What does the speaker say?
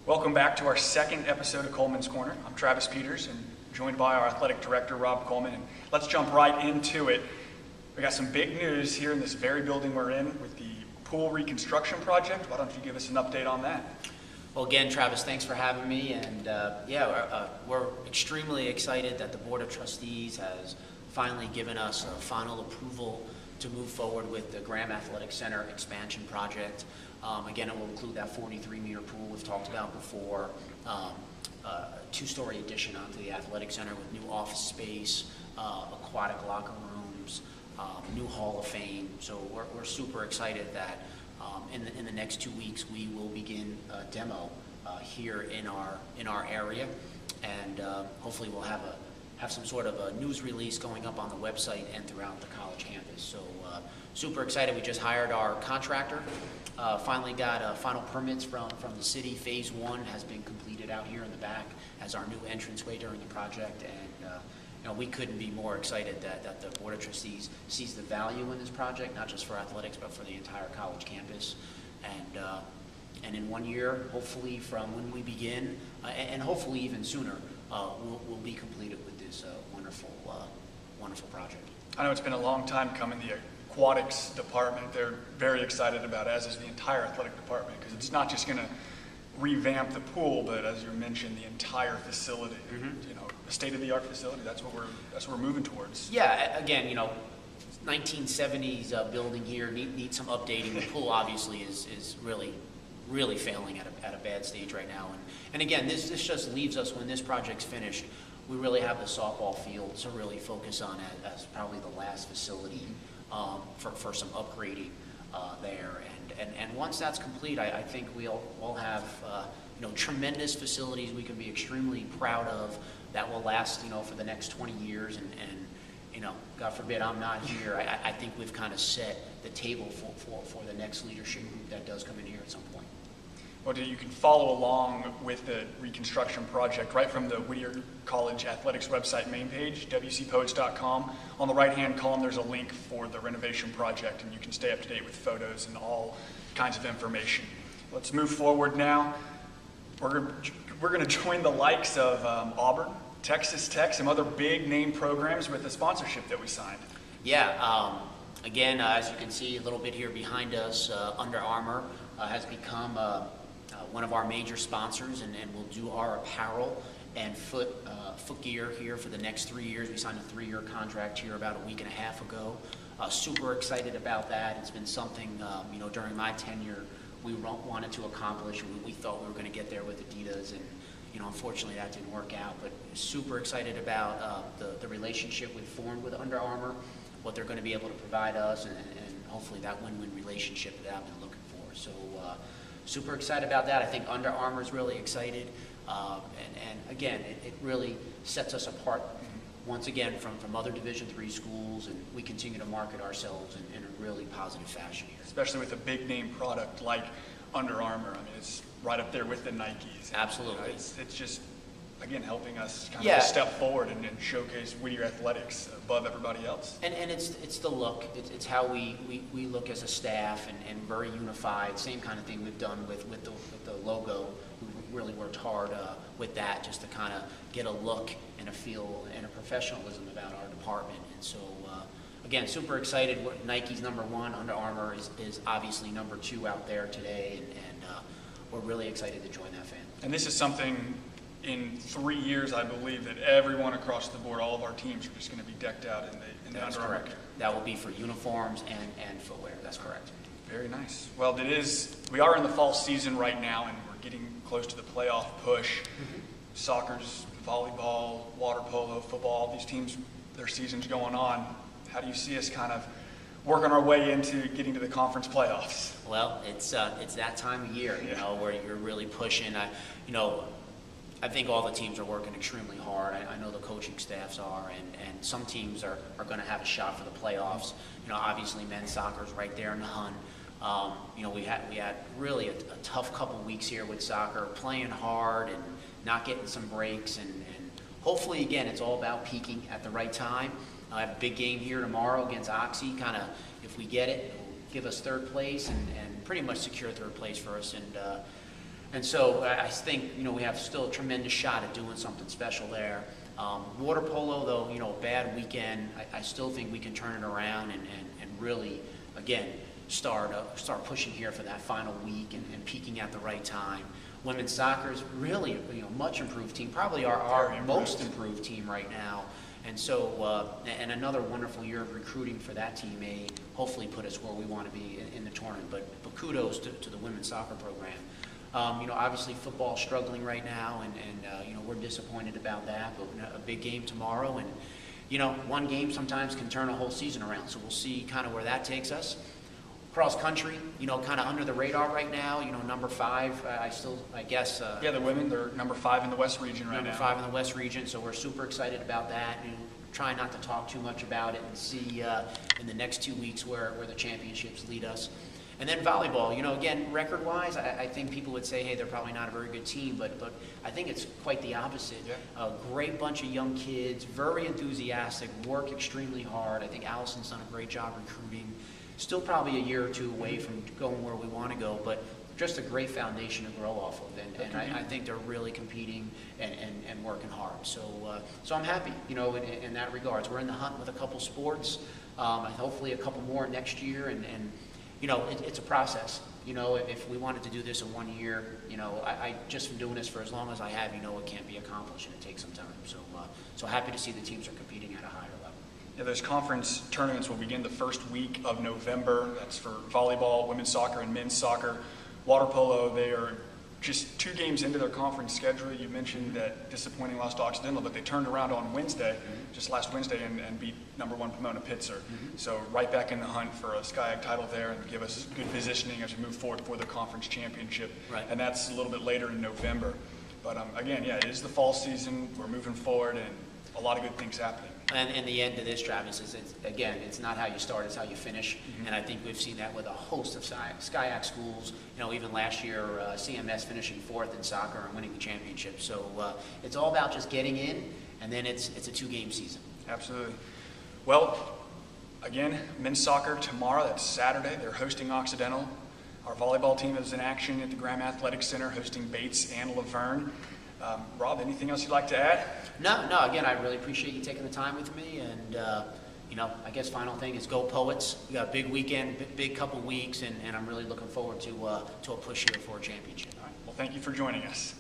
Welcome back to our second episode of Coleman's Corner. I'm Travis Peters and joined by our athletic director, Rob Coleman. And let's jump right into it. We got some big news here in this very building we're in with the pool reconstruction project. Why don't you give us an update on that? Well, again, Travis, thanks for having me. And we're extremely excited that the Board of Trustees has finally given us a final approval to move forward with the Graham Athletic Center expansion project. Again, it will include that 43-meter pool we've talked about before, a two-story addition onto the athletic center with new office space, aquatic locker rooms, new Hall of Fame. So we're super excited that in the next 2 weeks we will begin a demo here in our area, and hopefully we'll have some sort of a news release going up on the website and throughout the college campus. So super excited. We just hired our contractor. Finally got final permits from the city. Phase 1 has been completed out here in the back as our new entranceway during the project, and we couldn't be more excited that the Board of Trustees sees the value in this project, not just for athletics but for the entire college campus. And in 1 year, hopefully from when we begin, and hopefully even sooner, we'll be completed with this wonderful project. I know it's been a long time coming. The aquatics department, they're very excited about, as is the entire athletic department, because it's not just going to revamp the pool, but as you mentioned, the entire facility. A state-of-the-art facility. That's what we're moving towards. Yeah, again, 1970s building here needs some updating. The pool obviously is really failing at a bad stage right now, and again, this just leaves us, when this project's finished, we really have the softball field to really focus on as probably the last facility for some upgrading there, and once that's complete, I think we'll have tremendous facilities we can be extremely proud of that will last for the next 20 years, and God forbid I'm not here, I think we've kind of set the table for the next leadership group that does come in here at some point. Well, you can follow along with the reconstruction project right from the Whittier College Athletics website main page, wcpoets.com. On the right-hand column, there's a link for the renovation project, and you can stay up to date with photos and all kinds of information. Let's move forward now. We're going to join the likes of Auburn, Texas Tech, some other big name programs with the sponsorship that we signed. Yeah, again, as you can see a little bit here behind us, Under Armour has become one of our major sponsors, and we'll do our apparel and foot gear here for the next 3 years. We signed a 3-year contract here about a week and a half ago. Super excited about that. It's been something during my tenure we wanted to accomplish. We thought we were going to get there with Adidas, and unfortunately that didn't work out. But super excited about the relationship we've formed with Under Armour, what they're going to be able to provide us, and hopefully that win-win relationship that I've been looking for. So super excited about that. I think Under Armour is really excited, and again, it really sets us apart once again from other Division III schools, and we continue to market ourselves in a really positive fashion here. Especially with a big name product like Under Armour. I mean, it's right up there with the Nikes. Absolutely. It's just, again, helping us kind of step forward and showcase Whittier athletics above everybody else. And it's the look. It's how we look as a staff, and very unified. Same kind of thing we've done with the logo. We really worked hard with that, just to kind of get a look and a feel and a professionalism about our department. And so again, super excited. Nike's #1, Under Armour is obviously #2 out there today, and we're really excited to join that family. And this is something, in 3 years, I believe that everyone across the board, all of our teams, are just going to be decked out in the Under Armour. Correct. That will be for uniforms and footwear. That's correct. Very nice. Well, we are in the fall season right now, and we're getting close to the playoff push. Soccer's, volleyball, water polo, football, these teams, their season's going on. How do you see us kind of working our way into getting to the conference playoffs? Well, it's that time of year, where you're really pushing. I think all the teams are working extremely hard. I know the coaching staffs are, and some teams are going to have a shot for the playoffs. Obviously men's soccer is right there in the hunt. We had really a tough couple weeks here with soccer, playing hard and not getting some breaks, and hopefully, again, it's all about peaking at the right time. I have a big game here tomorrow against Oxy. Kind of, if we get it, it'll give us third place and pretty much secure third place for us. And And so I think, we have still a tremendous shot at doing something special there. Water polo, though, a bad weekend, I still think we can turn it around and really, again, start pushing here for that final week and peaking at the right time. Women's soccer is really, much improved team, probably our most improved team right now. And so, and another wonderful year of recruiting for that team may hopefully put us where we want to be in the tournament. But kudos to the women's soccer program. Obviously football struggling right now, and we're disappointed about that. But a big game tomorrow, and one game sometimes can turn a whole season around. So we'll see kind of where that takes us. Cross country, kind of under the radar right now. Number 5. I guess. Yeah, the women, they're number 5 in the West region right now. Number 5 in the West region. So we're super excited about that. And try not to talk too much about it, and see in the next 2 weeks where the championships lead us. And then volleyball, again, record-wise, I think people would say, hey, they're probably not a very good team, but I think it's quite the opposite. Yeah. A great bunch of young kids, very enthusiastic, work extremely hard. I think Allison's done a great job recruiting. Still probably a year or two away from going where we want to go, but just a great foundation to grow off of. And I think they're really competing and working hard. So I'm happy, in that regards. We're in the hunt with a couple sports, hopefully a couple more next year, and it's a process. If we wanted to do this in 1 year, I just from doing this for as long as I have, it can't be accomplished, and it takes some time. So happy to see the teams are competing at a higher level. Yeah, those conference tournaments will begin the first week of November. That's for volleyball, women's soccer, and men's soccer. Water polo, they are just 2 games into their conference schedule. You mentioned that disappointing loss to Occidental, but they turned around on Wednesday, just last Wednesday, and beat number 1 Pomona Pitzer. So right back in the hunt for a SCIAC title there, and give us good positioning as we move forward for the conference championship. Right. And that's a little bit later in November. But again, yeah, it is the fall season. We're moving forward, and a lot of good things happening. And the end of this, Travis, is it's not how you start, it's how you finish. And I think we've seen that with a host of SCIAC schools. Even last year, CMS finishing 4th in soccer and winning the championship. So it's all about just getting in, and then it's a 2-game season. Absolutely. Well, again, men's soccer tomorrow, that's Saturday. They're hosting Occidental. Our volleyball team is in action at the Graham Athletic Center, hosting Bates and Laverne. Rob, anything else you'd like to add? No, again, I really appreciate you taking the time with me, and I guess final thing is go Poets. We got a big weekend, big couple weeks, and I'm really looking forward to a push here for a championship. All right. Well, thank you for joining us.